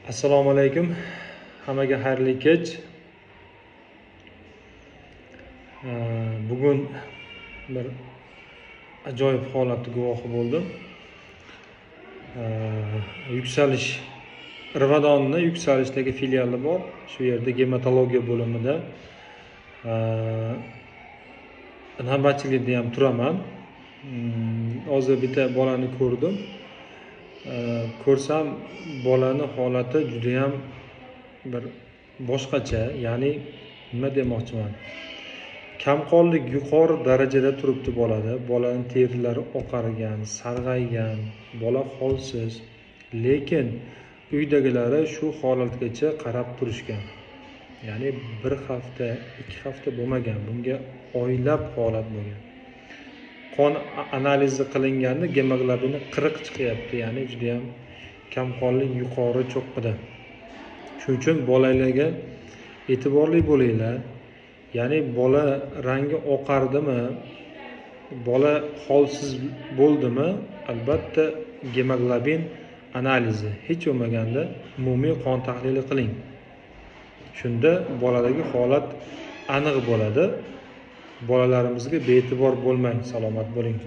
Assalomu alaykum. Hammaga xayrli kech. Bugun bir ajoyib holatga guvohi bo'ldim. Yuksalish Rivadonning yuksalishdagi filiali bor. Shu yerda gematologiya bo'limida navbatchilikda ham turaman. Hozir bitta bolani ko'rdim. Ko'rsam bolani holati juda ham bir boshqacha, ya'ni nima demoqchiman? Kamqonlik yuqori darajada turibdi bolada. Bolaning terilari oqargan, sarg'aygan, bola holsiz, lekin uydagilari shu holatgacha qarab turishgan. Ya'ni bir hafta, 2 hafta bo'lmagan, bunga oylab holat bo'lgan. Qon analizi qilinganda gemoglobini 40 chiqyapti, ya'ni juda ham kamqonlik yuqori cho'qqida. Shuning uchun bolalarga e'tiborli bo'linglar. Ya'ni bola rangi oqardimi, bola holsiz bo'ldimi, albatta gemoglobin analizi, hech bo'lmaganda umumiy qon tahlili qiling. Shunda boladagi holat aniq bo'ladi. Bolalarimizga bee'tibor bo'lmang, salomat bo'ling.